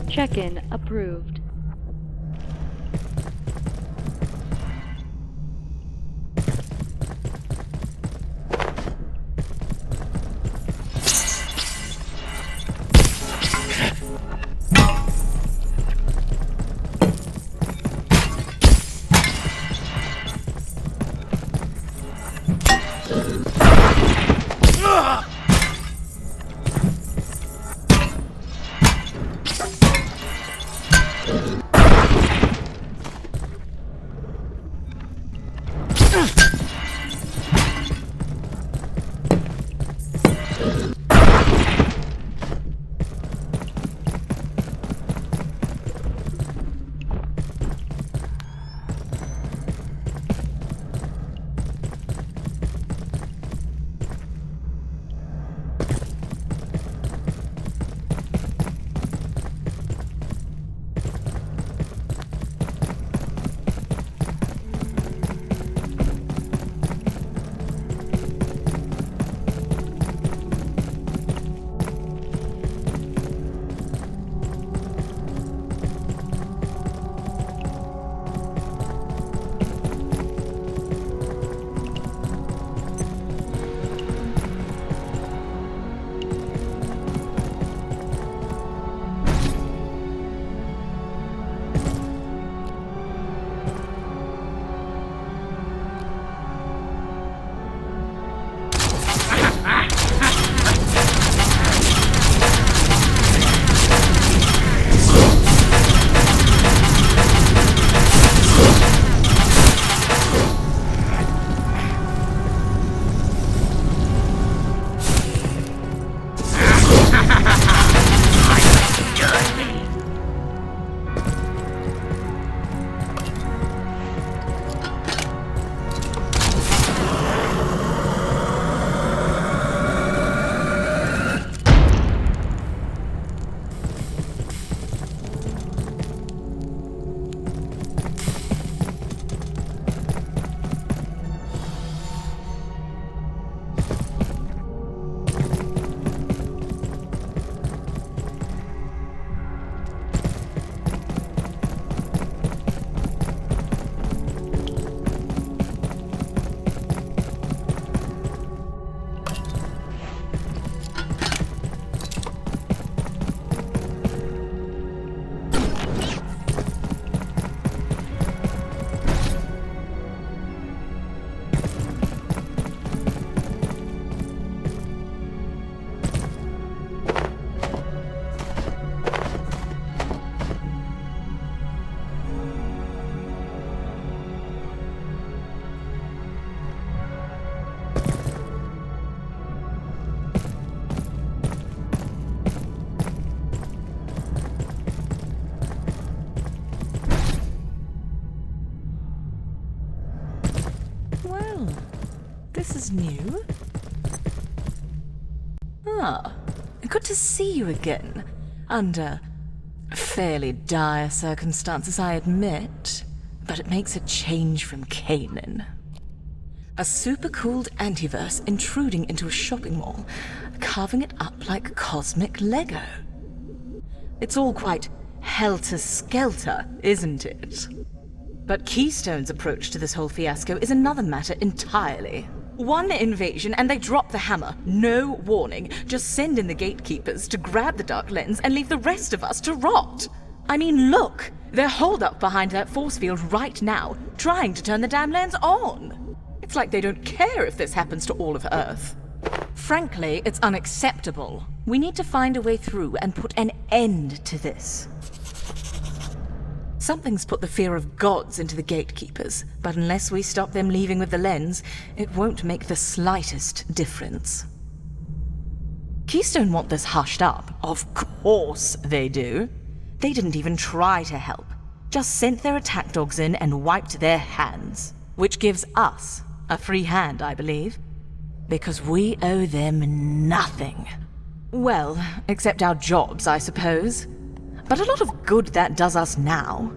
Check-in approved. Well, this is new. Ah, good to see you again. Under fairly dire circumstances, I admit. But it makes a change from Canaan. A super-cooled antiverse intruding into a shopping mall, carving it up like cosmic Lego. It's all quite helter-skelter, isn't it? But Keystone's approach to this whole fiasco is another matter entirely. One invasion and they drop the hammer. No warning. Just send in the gatekeepers to grab the dark lens and leave the rest of us to rot. I mean, look! They're holed up behind that force field right now, trying to turn the damn lens on. It's like they don't care if this happens to all of Earth. Frankly, it's unacceptable. We need to find a way through and put an end to this. Something's put the fear of gods into the gatekeepers, but unless we stop them leaving with the lens, it won't make the slightest difference. Keystone want this hushed up. Of course they do. They didn't even try to help. Just sent their attack dogs in and wiped their hands. Which gives us a free hand, I believe. Because we owe them nothing. Well, except our jobs, I suppose. But a lot of good that does us now.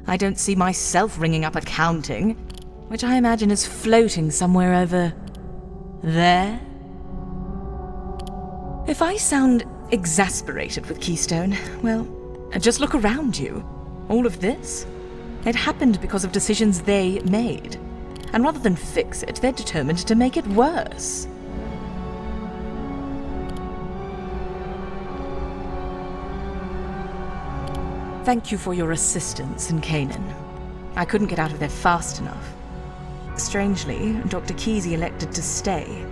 I don't see myself ringing up accounting, which I imagine is floating somewhere over there. If I sound Exasperated with Keystone? Well, just look around you. All of this? It happened because of decisions they made. And rather than fix it, they're determined to make it worse. Thank you for your assistance in Canaan. I couldn't get out of there fast enough. Strangely, Dr. Kesey elected to stay.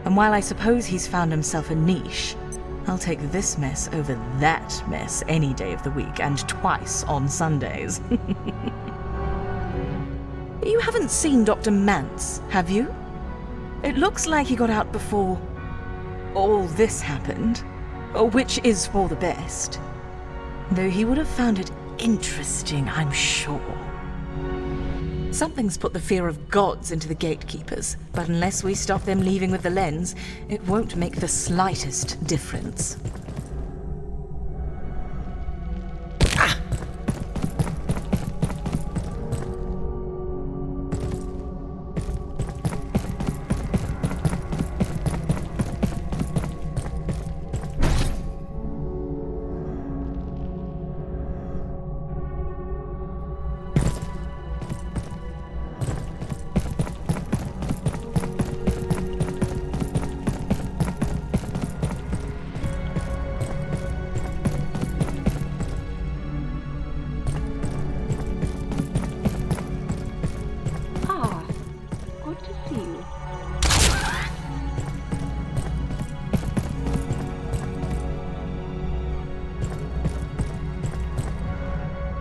And while I suppose he's found himself a niche, I'll take this mess over that mess any day of the week, and twice on Sundays. You haven't seen Dr. Mance, have you? It looks like he got out before all this happened, which is for the best. Though he would have found it interesting, I'm sure. Something's put the fear of gods into the gatekeepers, but unless we stop them leaving with the lens, it won't make the slightest difference.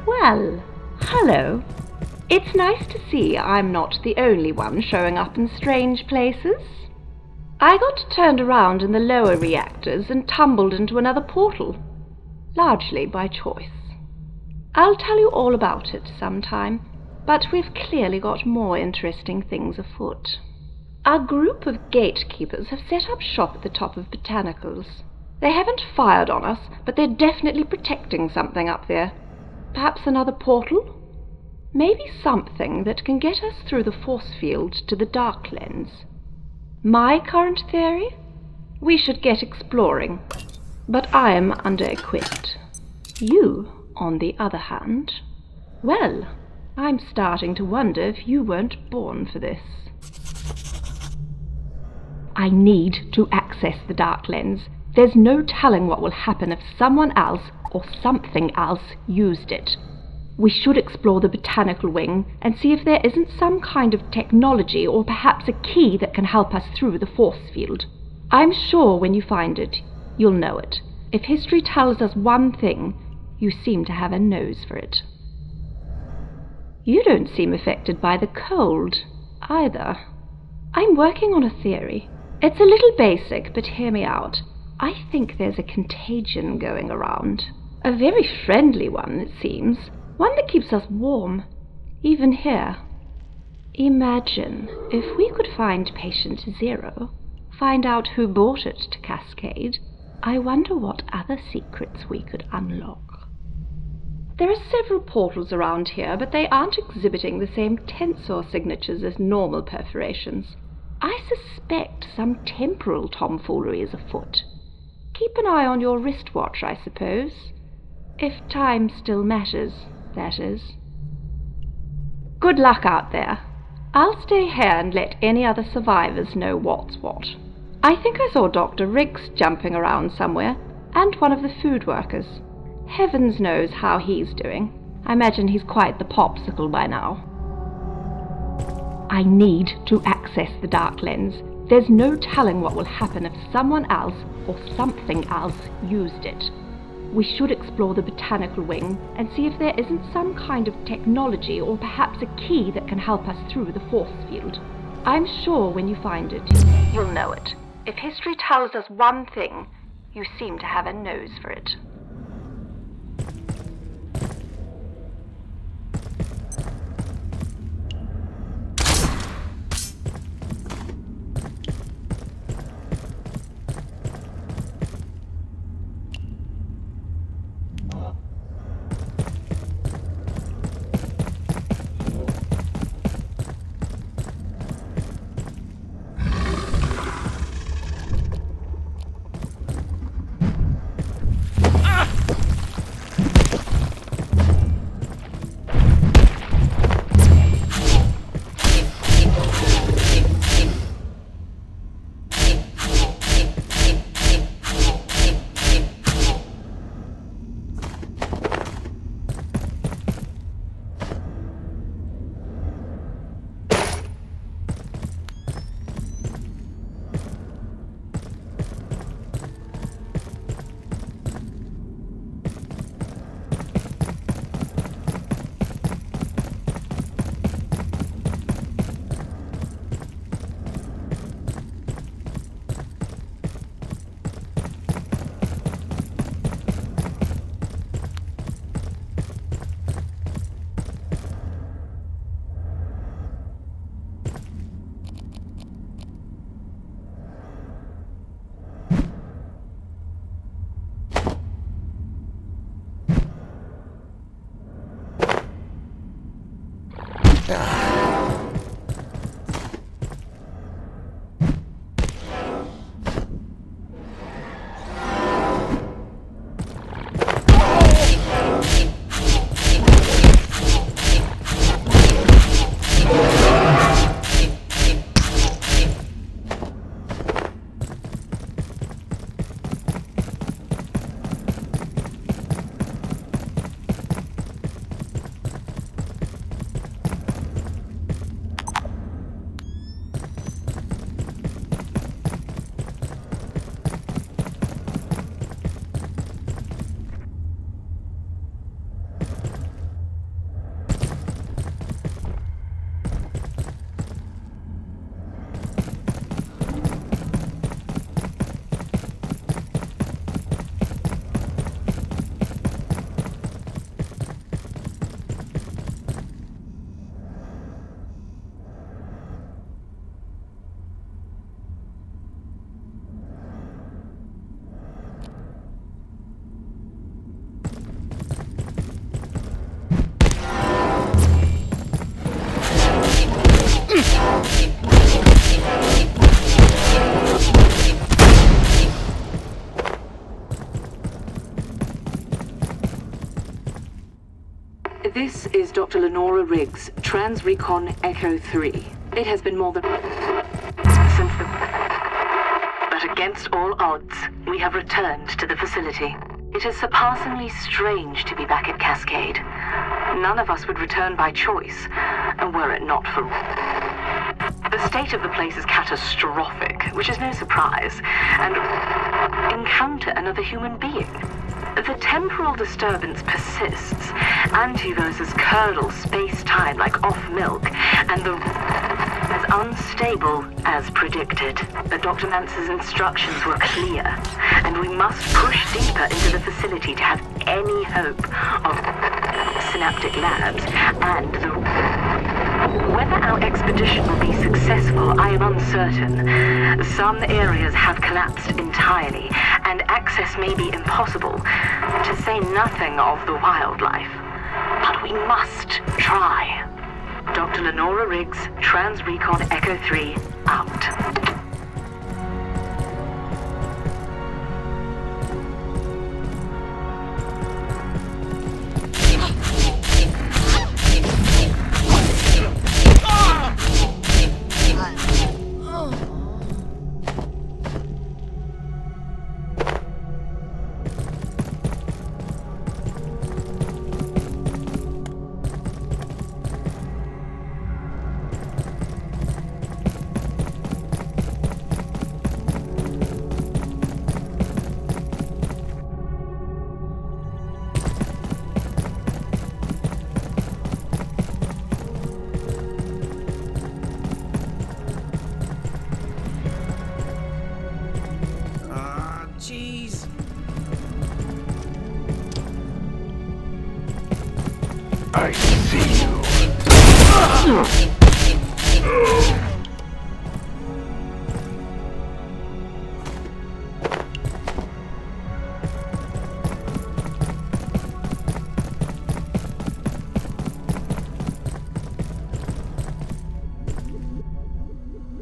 Well, hello. It's nice to see I'm not the only one showing up in strange places. I got turned around in the lower reactors and tumbled into another portal, largely by choice. I'll tell you all about it sometime, but we've clearly got more interesting things afoot. Our group of gatekeepers have set up shop at the top of Botanicals. They haven't fired on us, but they're definitely protecting something up there. Perhaps another portal? Maybe something that can get us through the force field to the dark lens. My current theory? We should get exploring, but I am under-equipped. You, on the other hand, well, I'm starting to wonder if you weren't born for this. I need to access the dark lens. There's no telling what will happen if someone else or something else used it. We should explore the botanical wing and see if there isn't some kind of technology or perhaps a key that can help us through the force field. I'm sure when you find it, you'll know it. If history tells us one thing, you seem to have a nose for it. You don't seem affected by the cold, either. I'm working on a theory. It's a little basic, but hear me out. I think there's a contagion going around. A very friendly one, it seems. One that keeps us warm, even here. Imagine if we could find patient 0, find out who brought it to Cascade. I wonder what other secrets we could unlock. There are several portals around here, but they aren't exhibiting the same tensor signatures as normal perforations. I suspect some temporal tomfoolery is afoot. Keep an eye on your wristwatch, I suppose. If time still matters, that is. Good luck out there. I'll stay here and let any other survivors know what's what. I think I saw Dr. Riggs jumping around somewhere, and one of the food workers. Heavens knows how he's doing. I imagine he's quite the popsicle by now. I need to access the dark lens. There's no telling what will happen if someone else or something else used it. We should explore the botanical wing and see if there isn't some kind of technology or perhaps a key that can help us through the force field. I'm sure when you find it, you'll know it. If history tells us one thing, you seem to have a nose for it. This is Dr. Lenora Riggs, Trans-Recon Echo 3. It has been more than... since the... But against all odds, we have returned to the facility. It is surpassingly strange to be back at Cascade. None of us would return by choice, and were it not for... The state of the place is catastrophic, which is no surprise, and encounter another human being. The temporal disturbance persists. Antiverses curdle space-time like off-milk, and the as unstable as predicted. But Dr. Mance's instructions were clear, and we must push deeper into the facility to have any hope of synaptic labs and the... Whether our expedition will be successful, I am uncertain. Some areas have collapsed entirely, and access may be impossible, to say nothing of the wildlife. But we must try. Dr. Lenora Riggs, Trans-Recon Echo 3, out. Jeez. I see you.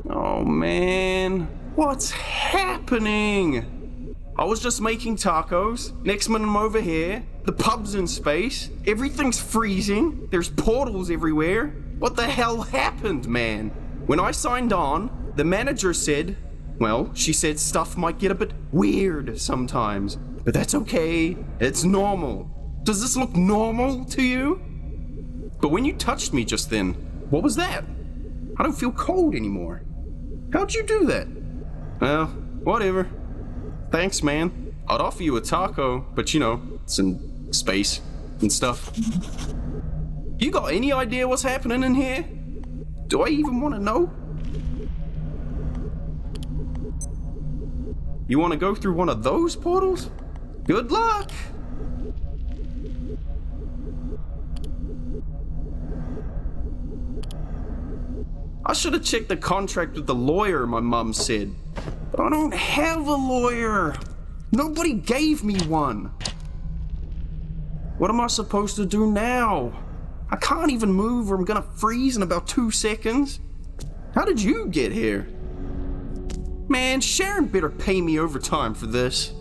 Oh man, what's happening? I was just making tacos. Next minute I'm over here. The pub's in space. Everything's freezing. There's portals everywhere. What the hell happened, man? When I signed on, the manager said, well, she said stuff might get a bit weird sometimes. But that's okay. It's normal. Does this look normal to you? But when you touched me just then, what was that? I don't feel cold anymore. How'd you do that? Well, whatever. Thanks, man. I'd offer you a taco, but you know, it's in space and stuff. You got any idea what's happening in here? Do I even want to know? You want to go through one of those portals? Good luck! I should have checked the contract with the lawyer, my mom said. But I don't have a lawyer. Nobody gave me one. What am I supposed to do now? I can't even move or I'm gonna freeze in about 2 seconds. How did you get here? Man, Sharon better pay me overtime for this.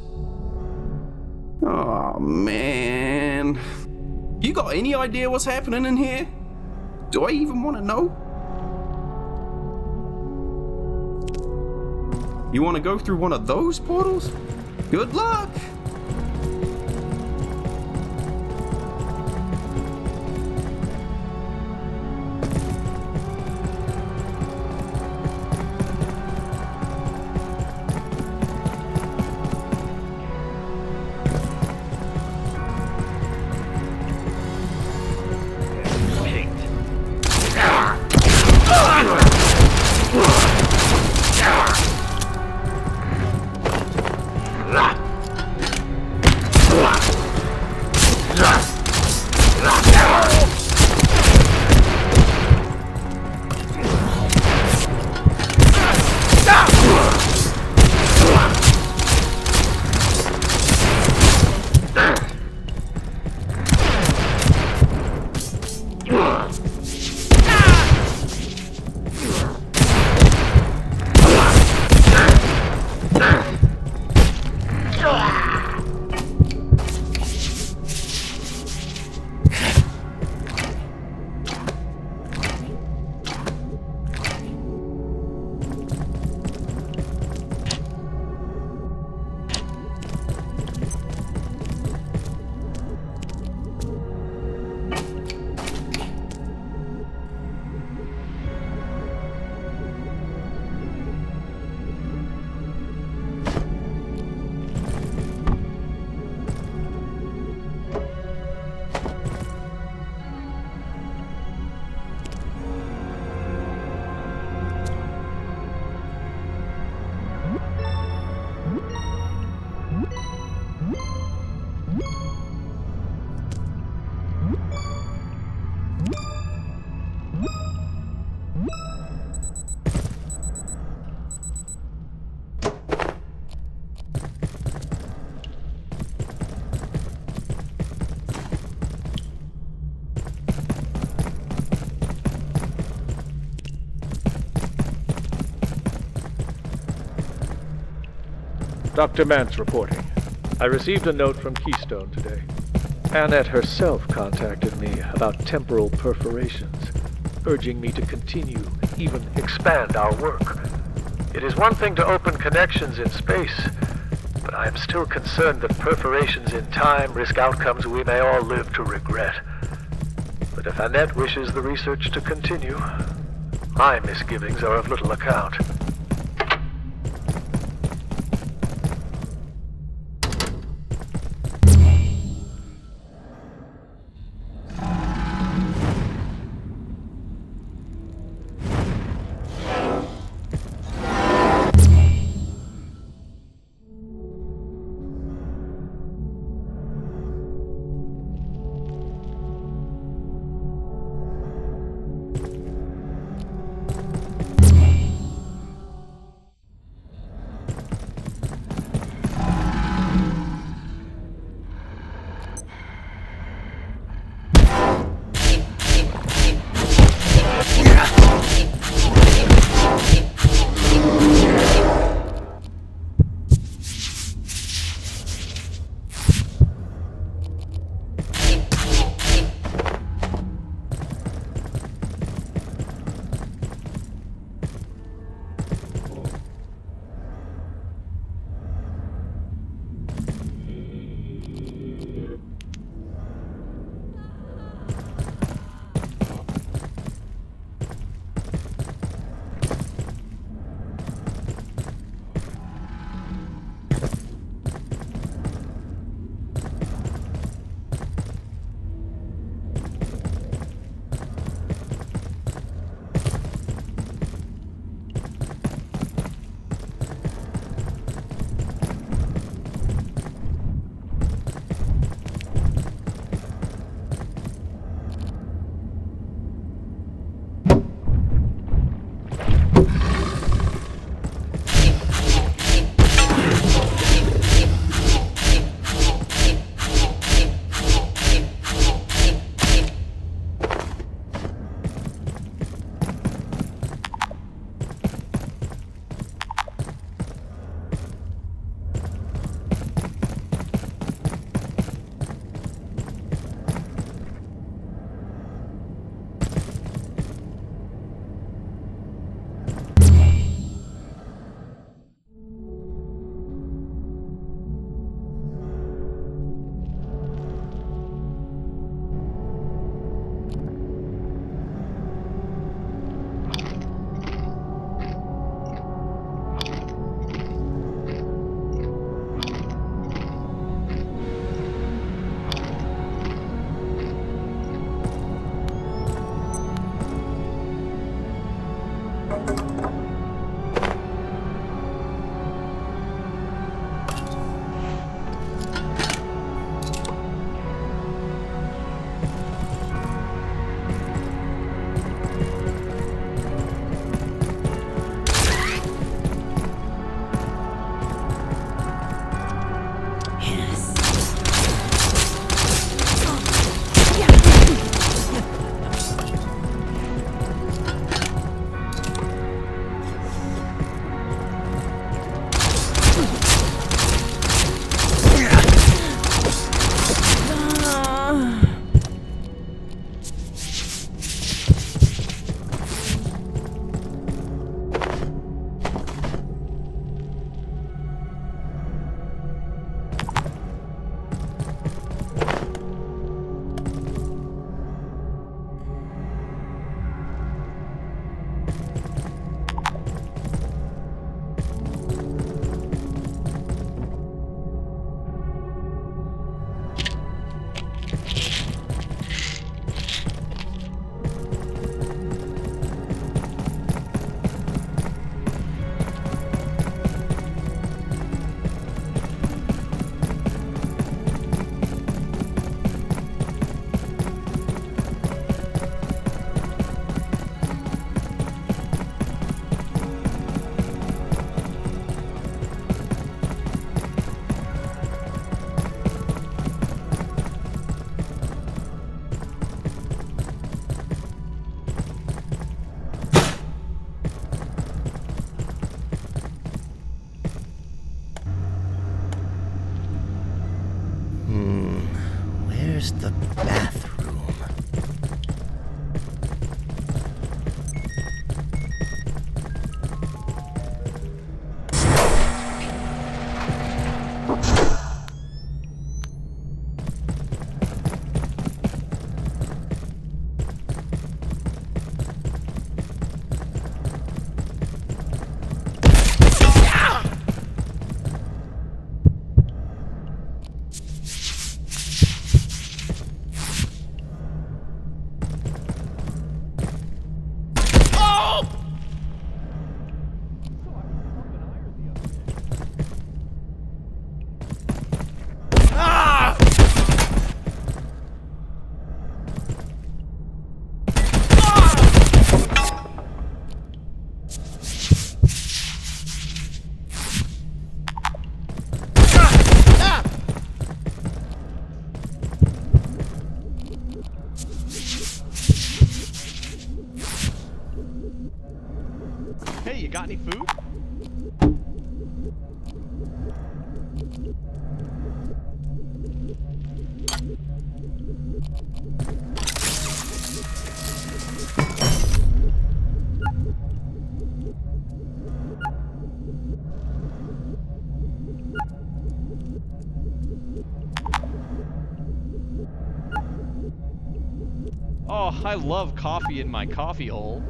Oh man. You got any idea what's happening in here? Do I even want to know? You want to go through one of those portals? Good luck! Dr. Mance reporting. I received a note from Keystone today. Annette herself contacted me about temporal perforations, urging me to continue, even expand our work. It is one thing to open connections in space, but I am still concerned that perforations in time risk outcomes we may all live to regret. But if Annette wishes the research to continue, my misgivings are of little account. Where's the bathroom? Hey, you got any food? Oh, I love coffee in my coffee hole.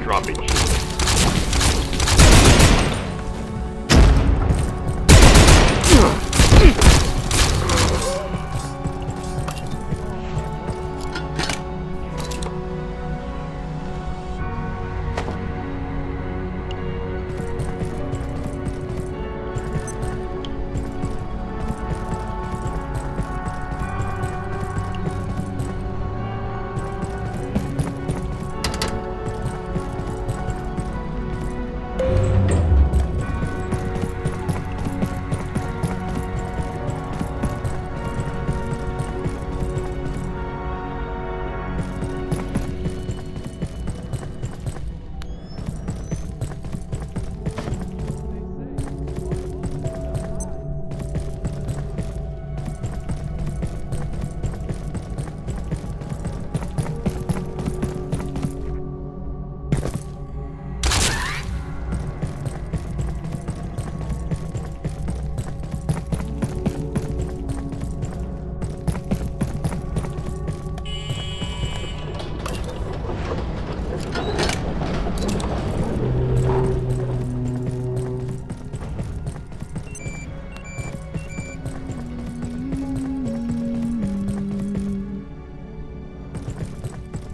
Dropping.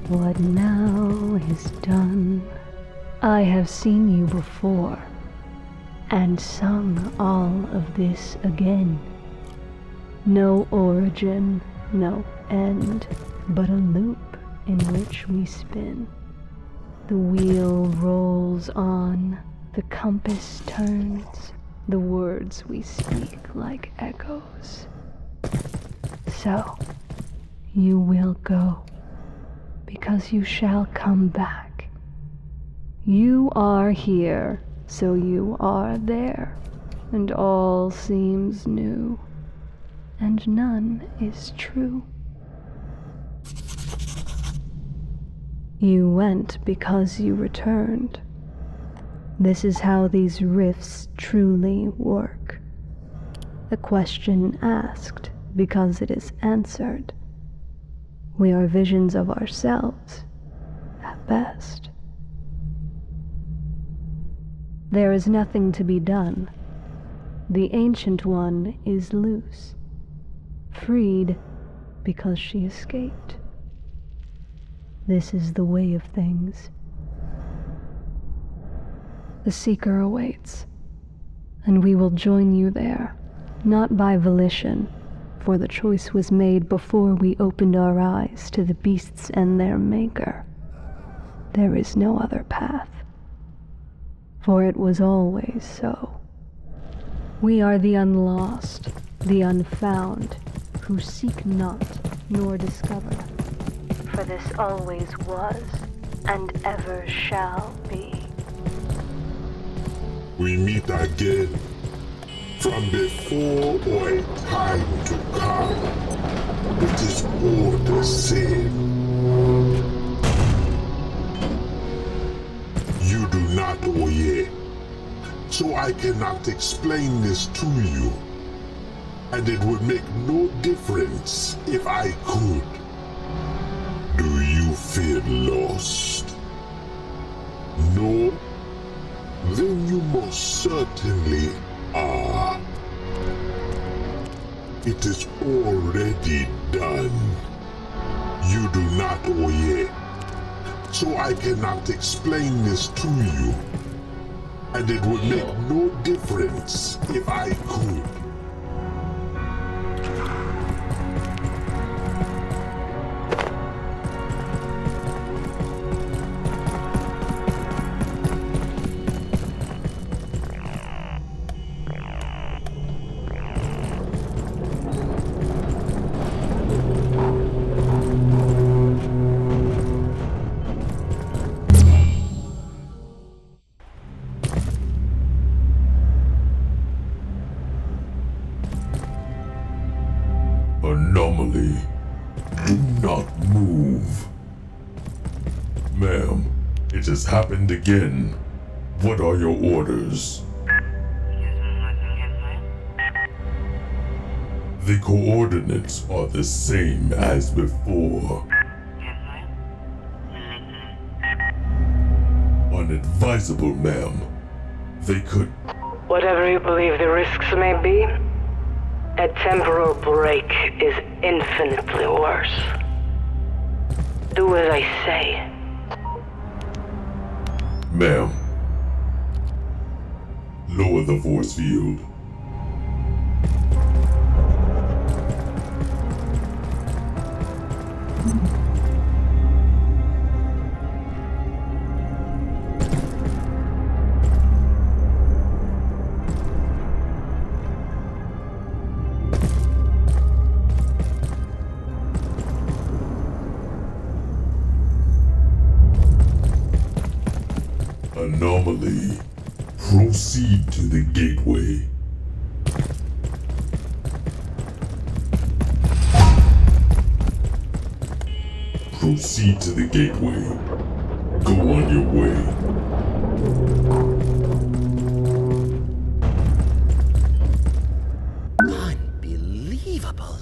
What now is done? I have seen you before, and sung all of this again. No origin, no end, but a loop in which we spin. The wheel rolls on, the compass turns, the words we speak like echoes. So, you will go, because you shall come back. You are here, so you are there, and all seems new, and none is true. You went because you returned. This is how these rifts truly work. A question asked because it is answered. We are visions of ourselves, at best. There is nothing to be done. The Ancient One is loose, freed because she escaped. This is the way of things. The Seeker awaits, and we will join you there, not by volition, for the choice was made before we opened our eyes to the beasts and their maker. There is no other path, for it was always so. We are the unlost, the unfound, who seek not nor discover. For this always was, and ever shall be. We meet again, from before or a time to come. It is all the same. You do not, Oye, so I cannot explain this to you, and it would make no difference if I could. Do you feel lost? No? Then you most certainly are. It is already done. You do not, Oye. So I cannot explain this to you. And it would make no difference if I could. Anomaly. Do not move. Ma'am, it has happened again. What are your orders? The coordinates are the same as before. Unadvisable, ma'am. They could... Whatever you believe the risks may be, a temporal break is infinitely worse. Do as I say. Ma'am. Lower the force field. Anomaly. Proceed to the gateway. Proceed to the gateway. Go on your way. Unbelievable.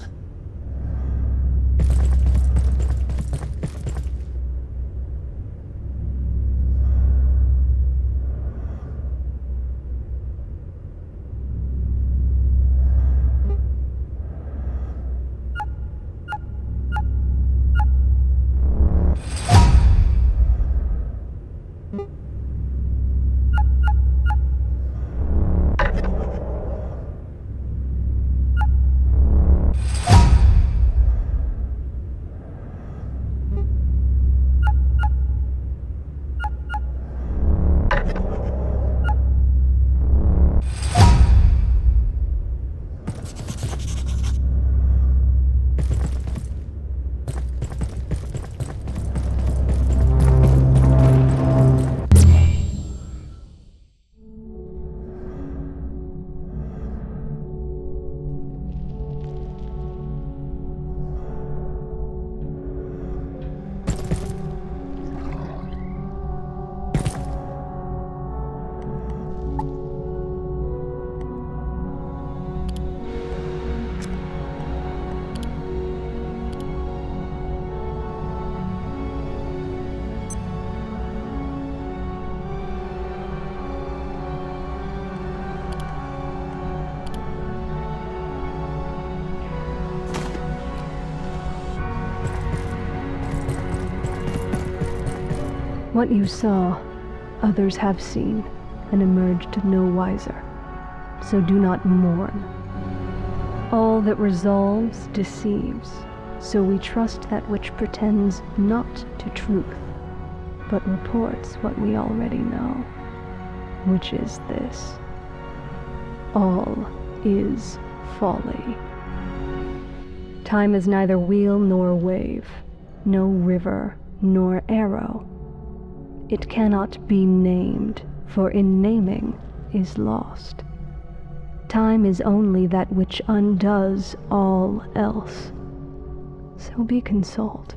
What you saw, others have seen, and emerged no wiser. So do not mourn. All that resolves deceives, so we trust that which pretends not to truth, but reports what we already know, which is this: all is folly. Time is neither wheel nor wave, no river nor arrow. It cannot be named, for in naming is lost. Time is only that which undoes all else. So be consoled,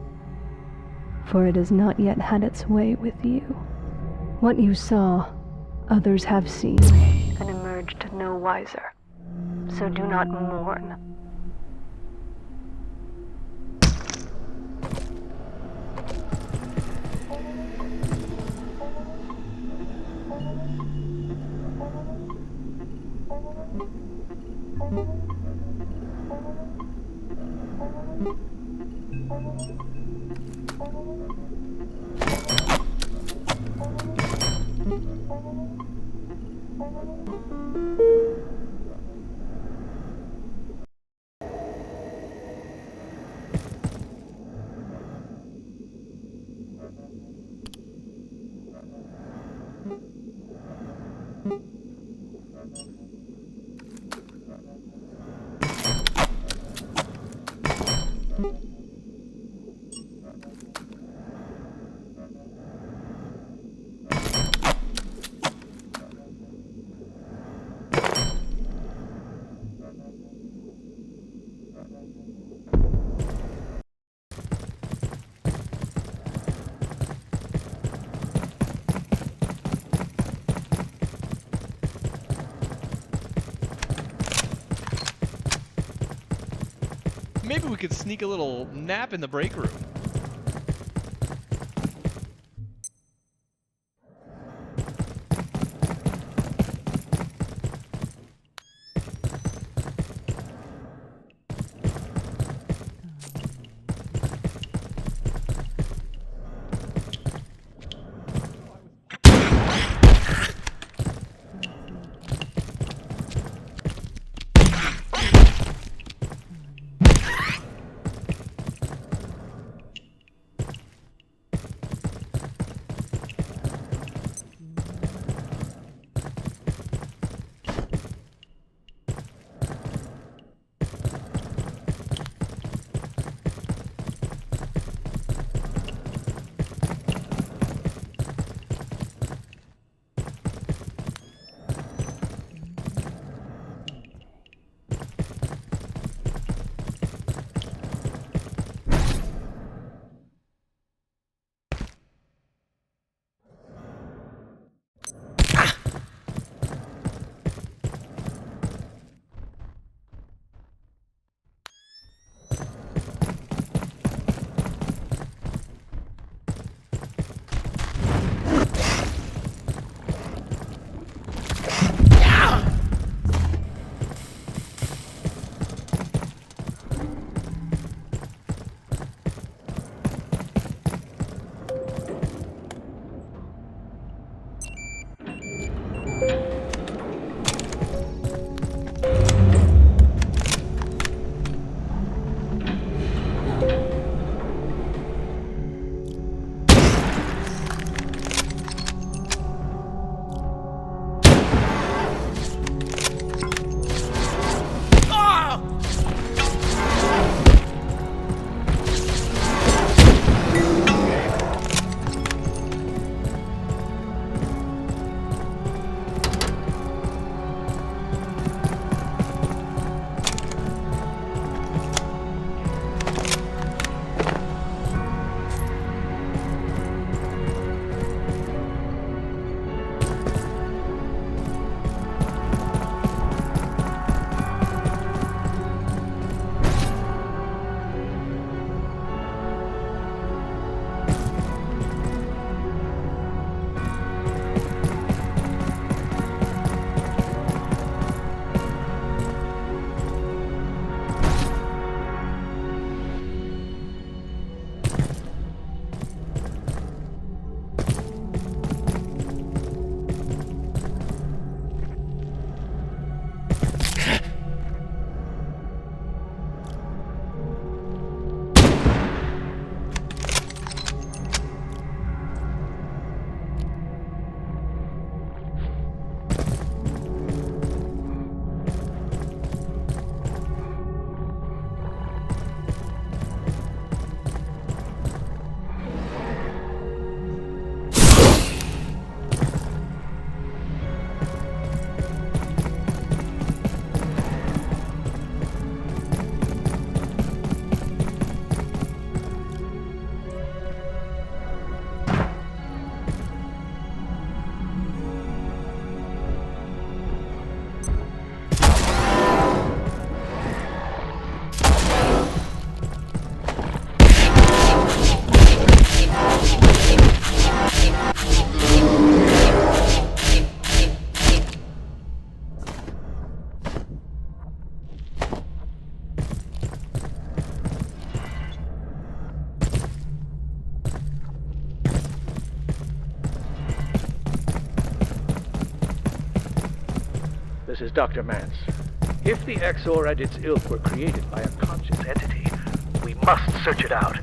for it has not yet had its way with you. What you saw, others have seen, and emerged no wiser. So do not mourn. Maybe we could sneak a little nap in the break room. This is Dr. Mance. If the Exor and its ilk were created by a conscious entity, we must search it out.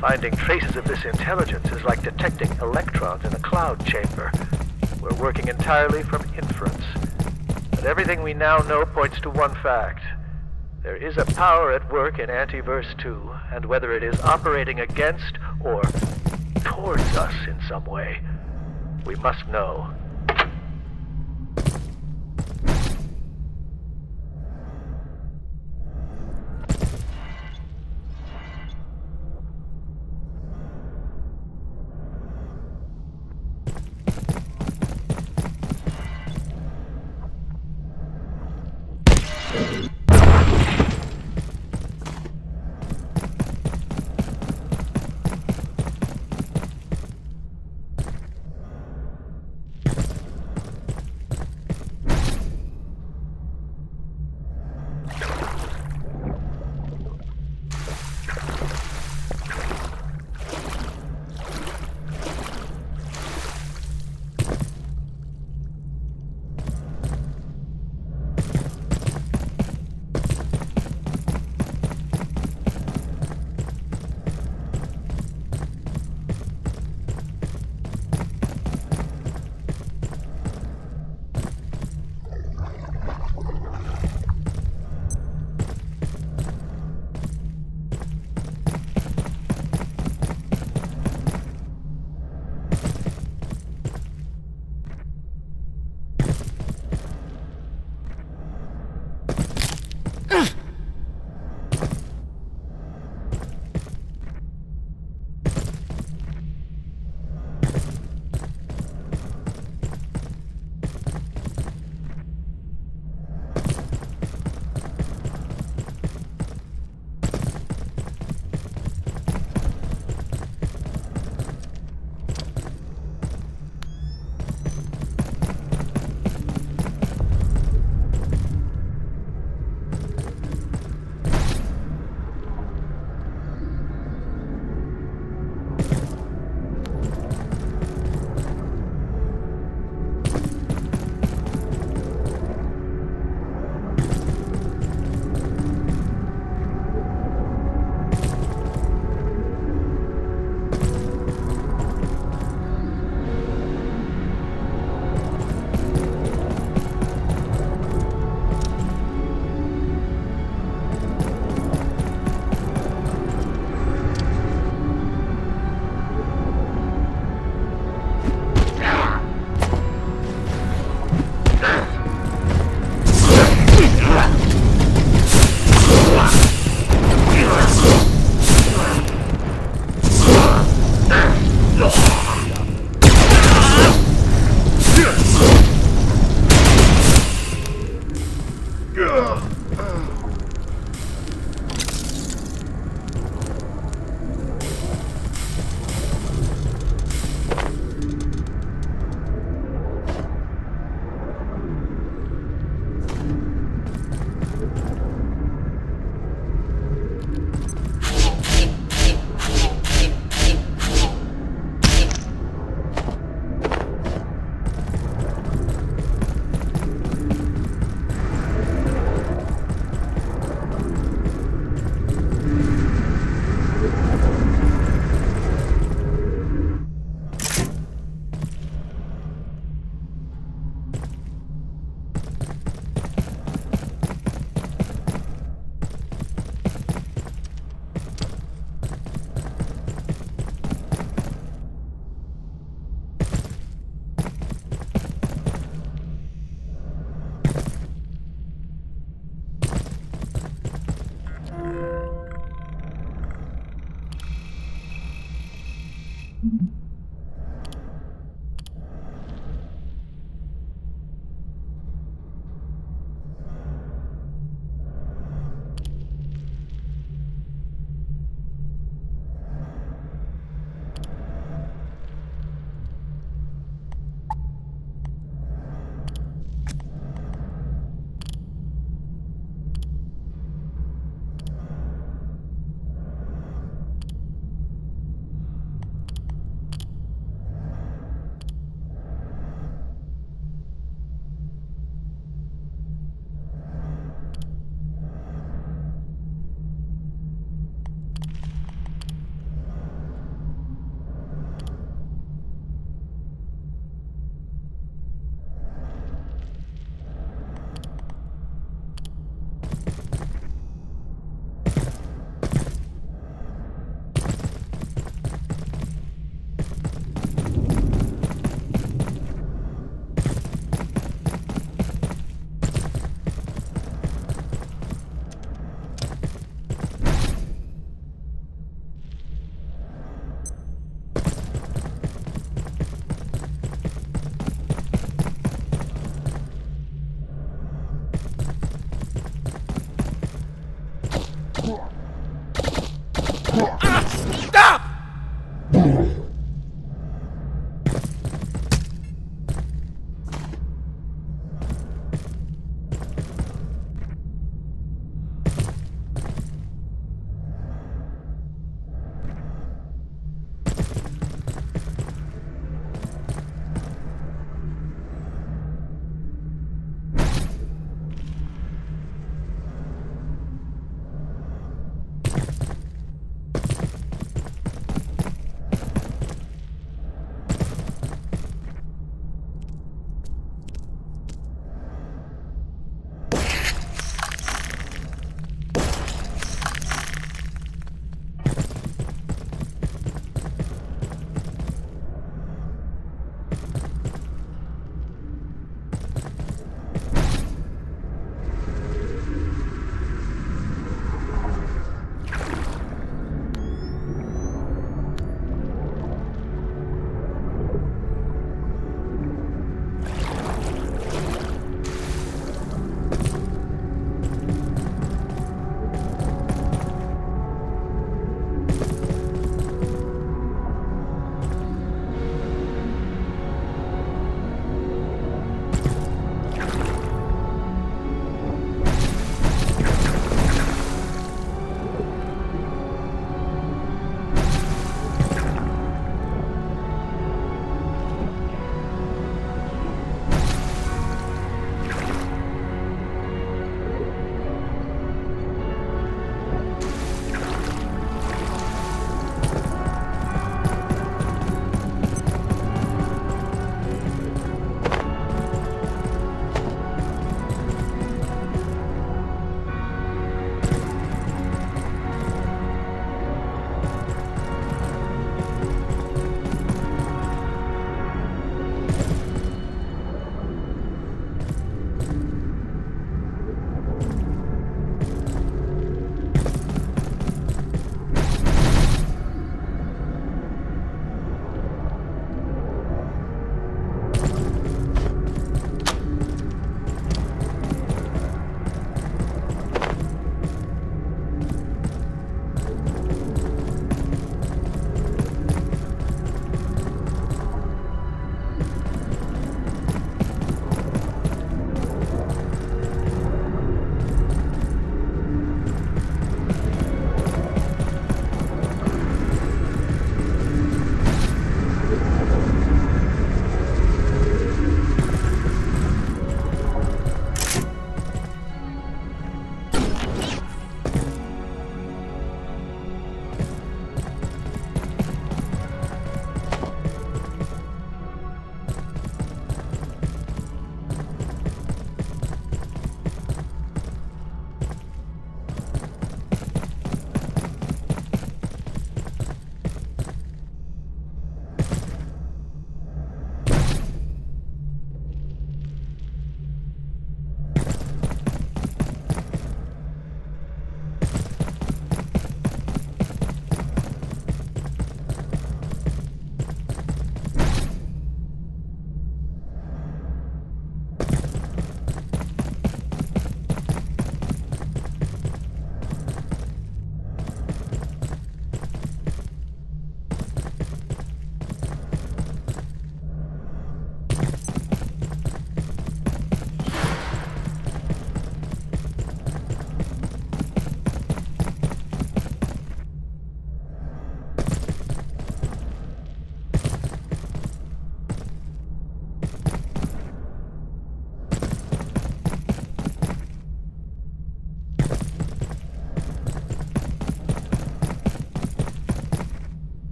Finding traces of this intelligence is like detecting electrons in a cloud chamber. We're working entirely from inference. But everything we now know points to one fact. There is a power at work in Antiverse 2, and whether it is operating against or towards us in some way, we must know.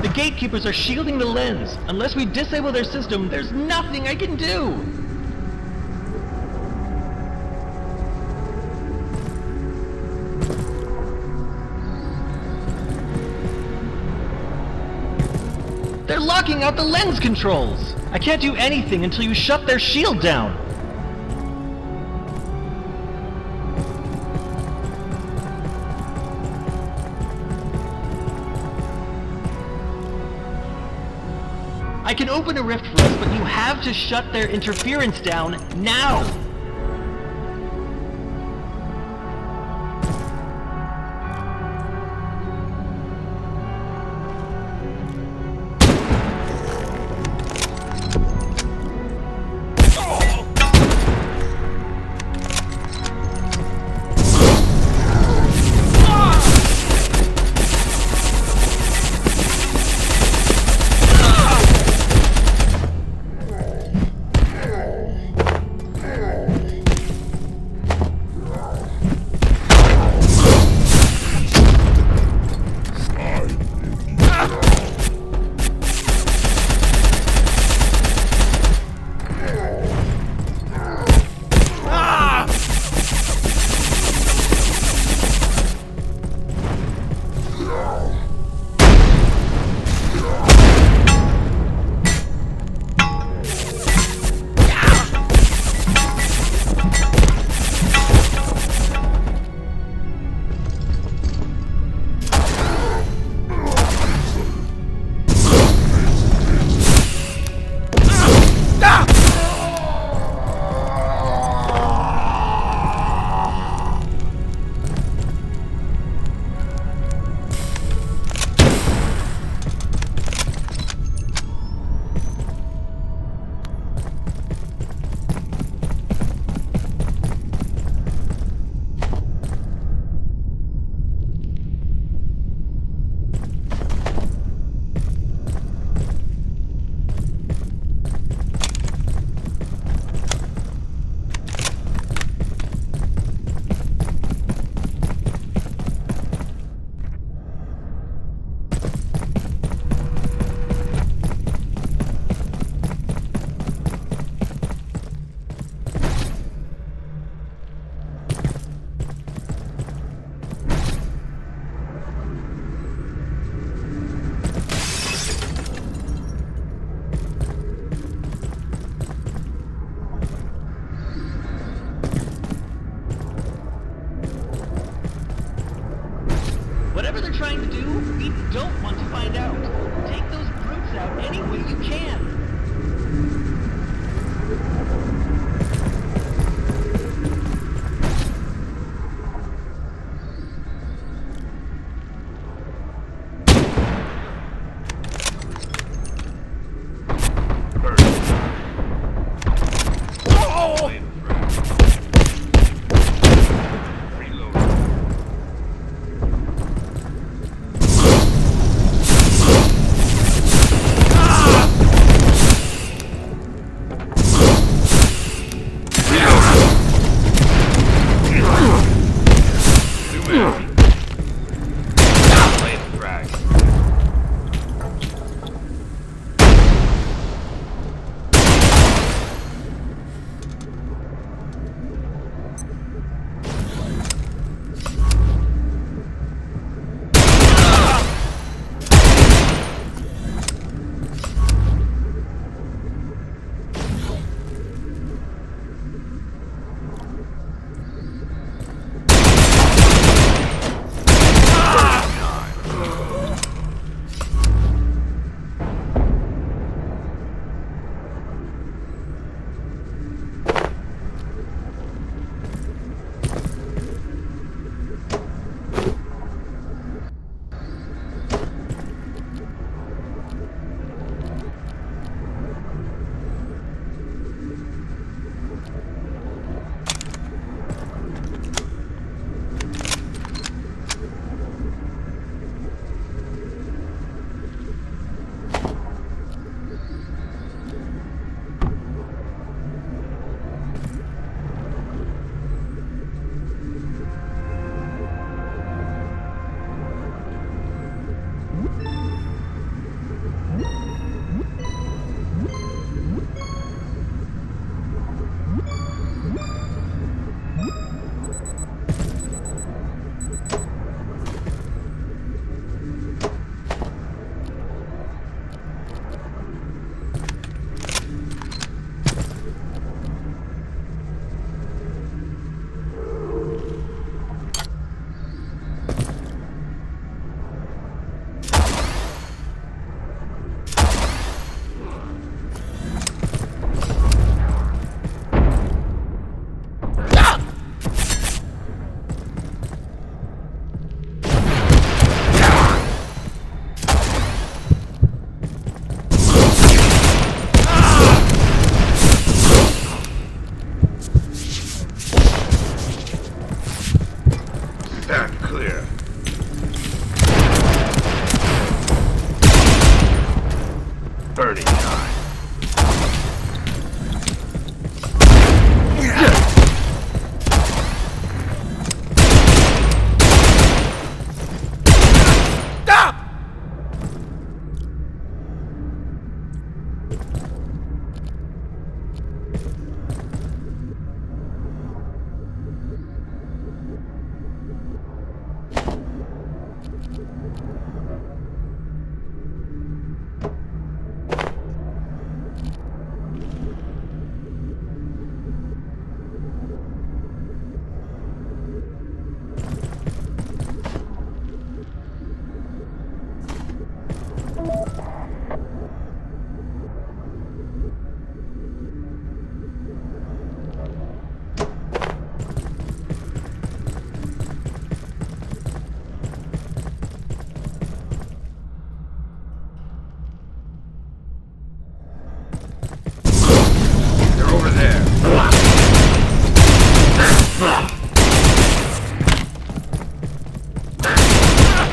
The gatekeepers are shielding the lens. Unless we disable their system, there's nothing I can do! They're locking out the lens controls! I can't do anything until you shut their shield down! I can open a rift for us, but you have to shut their interference down now! Whatever they're trying to do, we don't want to find out. Take those brutes out any way you can. Birdie time.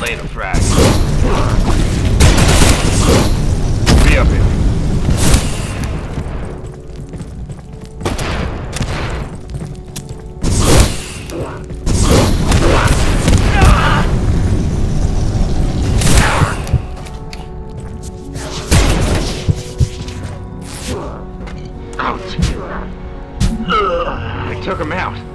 Laying a frag. Be up here. Ouch. I took him out.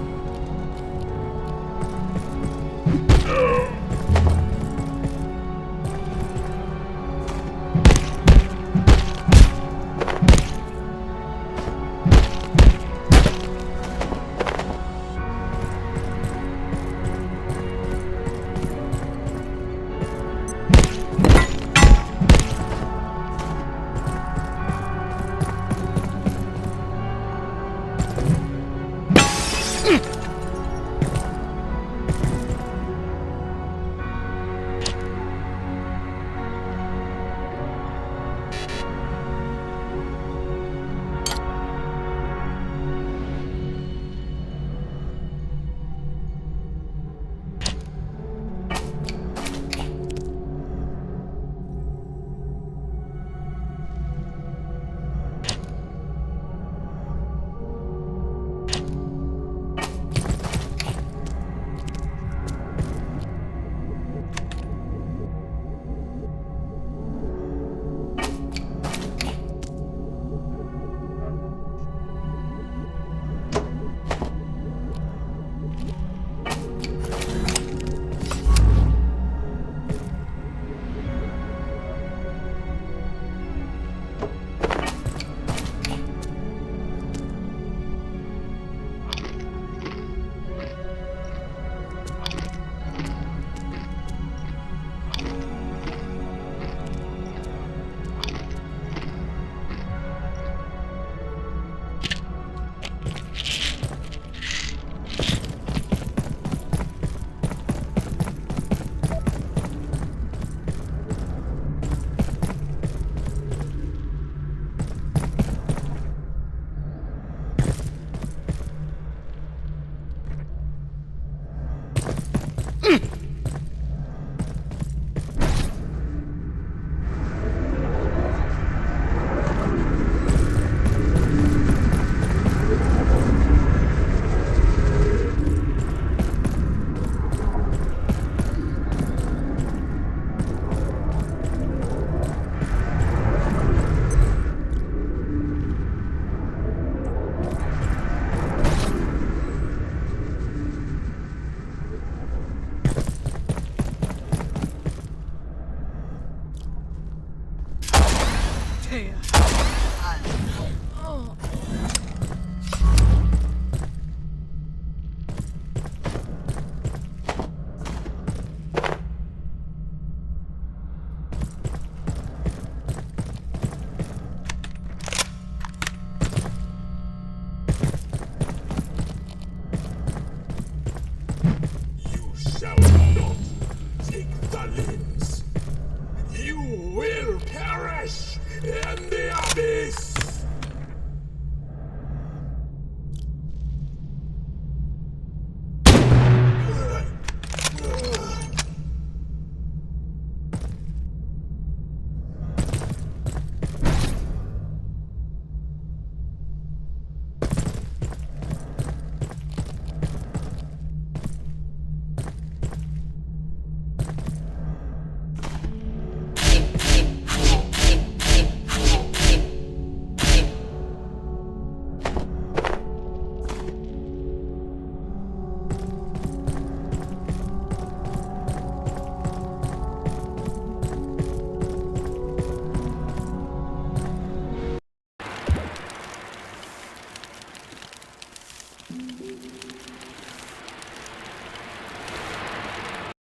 Oh.